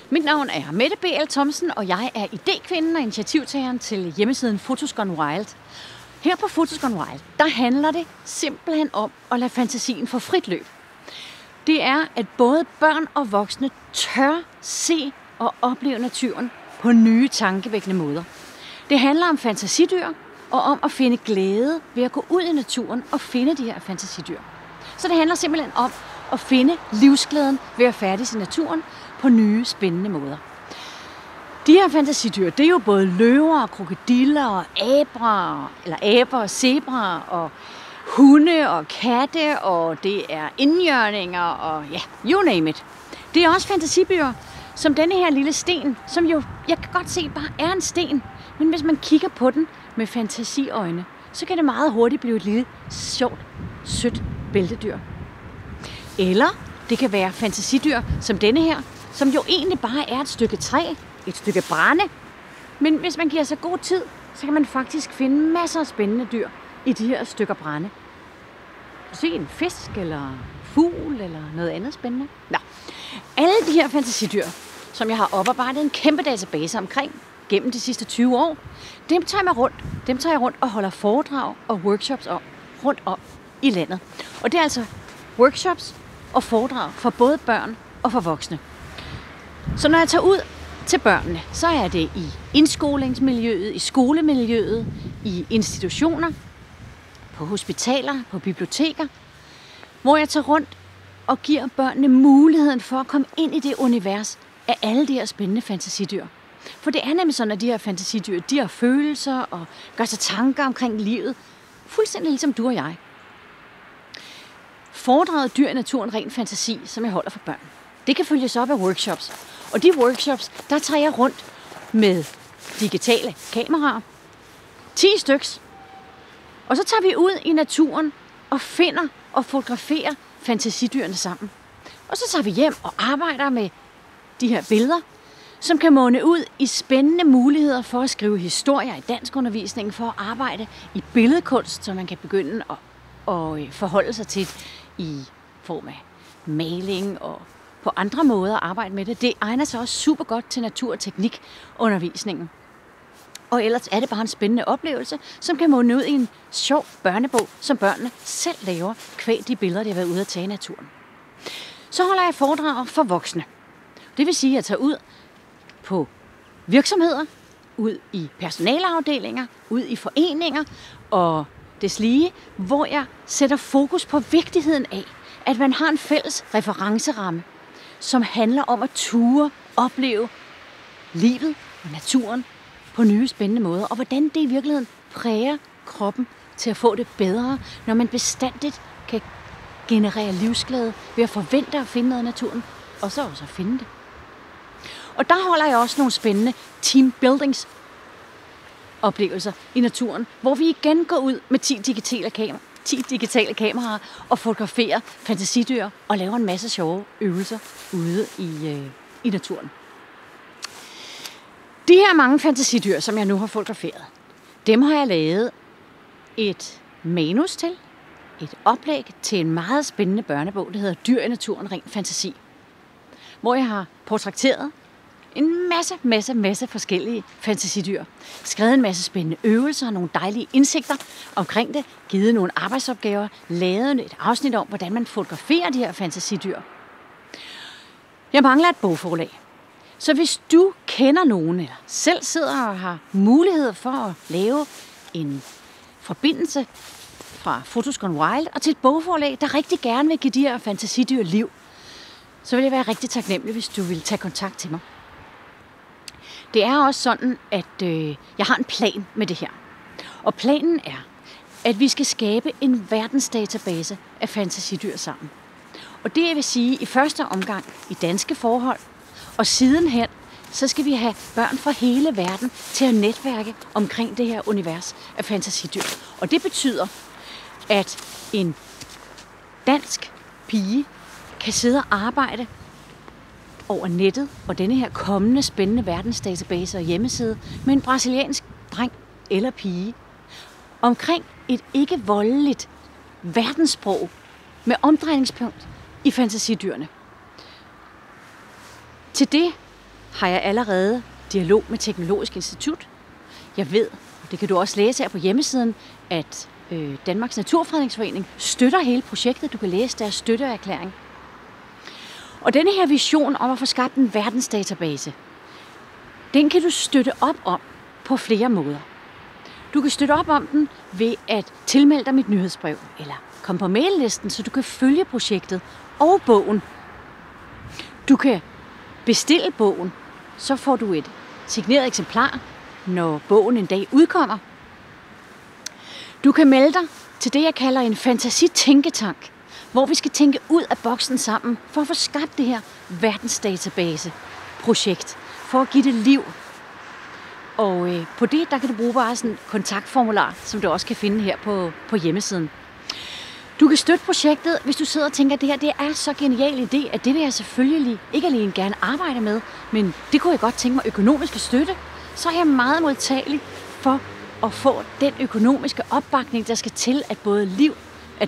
Mit navn er Mette B.L. Thomsen, og jeg er idékvinden og initiativtageren til hjemmesiden Photos Gone Wild. Her på Photos Gone Wild, der handler det simpelthen om at lade fantasien få frit løb. Det er, at både børn og voksne tør se og opleve naturen på nye tankevækkende måder. Det handler om fantasidyr og om at finde glæde ved at gå ud i naturen og finde de her fantasidyr. Så det handler simpelthen om at finde livsglæden ved at færdes i naturen på nye, spændende måder. De her fantasidyr, det er jo både løver, krokodiller og aber og zebraer og hunde og katte, og det er indjørninger og ja, you name it. Det er også fantasidyr, som denne her lille sten, som jo, jeg kan godt se, bare er en sten, men hvis man kigger på den med fantasiøjne, så kan det meget hurtigt blive et lille, sjovt, sødt bæltedyr. Eller det kan være fantasidyr som denne her, som jo egentlig bare er et stykke træ, et stykke brænde. Men hvis man giver sig god tid, så kan man faktisk finde masser af spændende dyr i de her stykker brænde. Se en fisk, eller fugl, eller noget andet spændende. Nå. Alle de her fantasidyr, som jeg har oparbejdet en kæmpe database omkring gennem de sidste 20 år, dem tager jeg rundt og holder foredrag og workshops rundt om i landet. Og det er altså workshops og foredrag for både børn og for voksne. Så når jeg tager ud til børnene, så er det i indskolingsmiljøet, i skolemiljøet, i institutioner, på hospitaler, på biblioteker, hvor jeg tager rundt og giver børnene muligheden for at komme ind i det univers af alle de her spændende fantasidyr. For det er nemlig sådan, at de her fantasidyr, de har følelser og gør sig tanker omkring livet, fuldstændig ligesom du og jeg. Foredraget Dyr i naturen, ren fantasi, som jeg holder for børn, det kan følges op af workshops. Og de workshops, der tager jeg rundt med digitale kameraer. 10 styks. Og så tager vi ud i naturen og finder og fotograferer fantasidyrene sammen. Og så tager vi hjem og arbejder med de her billeder, som kan munde ud i spændende muligheder for at skrive historier i danskundervisningen, for at arbejde i billedkunst, så man kan begynde at forholde sig til i form af maling og på andre måder at arbejde med det. Det egner sig også super godt til natur- og teknikundervisningen. Og ellers er det bare en spændende oplevelse, som kan munde ud i en sjov børnebog, som børnene selv laver, kvæg de billeder, de har været ude at tage i naturen. Så holder jeg foredrag for voksne. Det vil sige, at jeg tager ud på virksomheder, ud i personaleafdelinger, ud i foreninger og deslige, hvor jeg sætter fokus på vigtigheden af, at man har en fælles referenceramme, som handler om at ture, opleve livet og naturen på nye spændende måder, og hvordan det i virkeligheden præger kroppen til at få det bedre, når man bestandigt kan generere livsglæde ved at forvente at finde noget i naturen, og så også at finde det. Og der holder jeg også nogle spændende teambuildings oplevelser i naturen, hvor vi igen går ud med 10 digitale kameraer og fotograferer fantasidyr og laver en masse sjove øvelser ude i naturen. De her mange fantasidyr, som jeg nu har fotograferet, dem har jeg lavet et manus til, et oplæg til en meget spændende børnebog, der hedder Dyr i naturen, ren fantasi, hvor jeg har portrætteret en masse forskellige fantasidyr. Skrevet en masse spændende øvelser og nogle dejlige indsigter omkring det. Givet nogle arbejdsopgaver. Lavet et afsnit om, hvordan man fotograferer de her fantasidyr. Jeg mangler et bogforlag. Så hvis du kender nogen, eller selv sidder og har mulighed for at lave en forbindelse fra Photos Gone Wild og til et bogforlag, der rigtig gerne vil give de her fantasidyr liv, så vil jeg være rigtig taknemmelig, hvis du vil tage kontakt til mig. Det er også sådan, at jeg har en plan med det her. Og planen er, at vi skal skabe en verdensdatabase af fantasidyr sammen. Og det vil sige i første omgang i danske forhold, og sidenhen så skal vi have børn fra hele verden til at netværke omkring det her univers af fantasidyr. Og det betyder, at en dansk pige kan sidde og arbejde over nettet og denne her kommende spændende verdensdatabase og hjemmeside med en brasiliansk dreng eller pige omkring et ikke voldeligt verdenssprog med omdrejningspunkt i fantasidyrene. Til det har jeg allerede dialog med Teknologisk Institut. Jeg ved, og det kan du også læse her på hjemmesiden, at Danmarks Naturfredningsforening støtter hele projektet. Du kan læse deres støtteerklæring. Og denne her vision om at få skabt en verdensdatabase, den kan du støtte op om på flere måder. Du kan støtte op om den ved at tilmelde dig mit nyhedsbrev, eller komme på maillisten, så du kan følge projektet og bogen. Du kan bestille bogen, så får du et signeret eksemplar, når bogen en dag udkommer. Du kan melde dig til det, jeg kalder en fantasitænketank, hvor vi skal tænke ud af boksen sammen for at få skabt det her verdensdatabase-projekt, for at give det liv. Og på det, der kan du bruge bare sådan en kontaktformular, som du også kan finde her på hjemmesiden. Du kan støtte projektet, hvis du sidder og tænker, at det her det er så genial idé, at det vil jeg selvfølgelig ikke alene gerne arbejde med, men det kunne jeg godt tænke mig økonomisk at støtte. Så er jeg meget modtagelig for at få den økonomiske opbakning, der skal til, at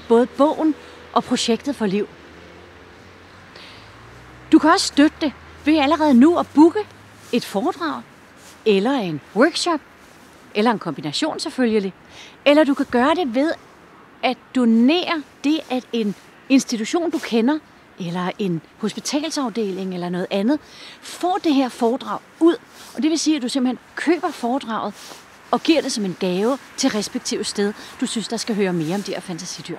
både bogen og projektet får liv. Du kan også støtte det ved allerede nu at booke et foredrag, eller en workshop, eller en kombination selvfølgelig. Eller du kan gøre det ved at donere det, at en institution, du kender, eller en hospitalsafdeling eller noget andet, får det her foredrag ud. Og det vil sige, at du simpelthen køber foredraget og giver det som en gave til respektive sted, du synes, der skal høre mere om de her fantasidyr.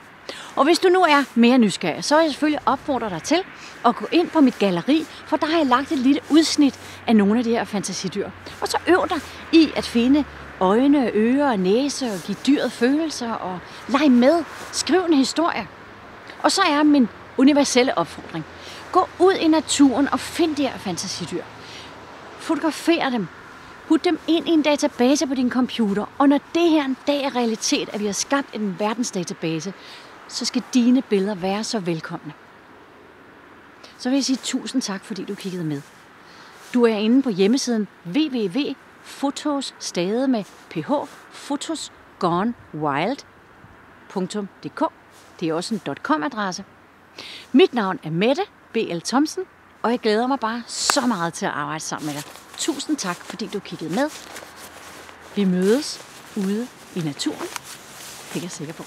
Og hvis du nu er mere nysgerrig, så vil jeg selvfølgelig opfordre dig til at gå ind på mit galleri, for der har jeg lagt et lille udsnit af nogle af de her fantasidyr. Og så øv dig i at finde øjne, ører og næse og give dyret følelser og lege med. Skriv en historie. Og så er min universelle opfordring. Gå ud i naturen og find de her fantasidyr. Fotografer dem. Put dem ind i en database på din computer. Og når det her en dag er realitet, at vi har skabt en verdensdatabase, så skal dine billeder være så velkomne. Så vil jeg sige tusind tak, fordi du kiggede med. Du er inde på hjemmesiden www.fotosgonewild.dk. Det er også en .com-adresse. Mit navn er Mette B.L. Thomsen, og jeg glæder mig bare så meget til at arbejde sammen med dig. Tusind tak, fordi du kiggede med. Vi mødes ude i naturen. Det er jeg sikker på.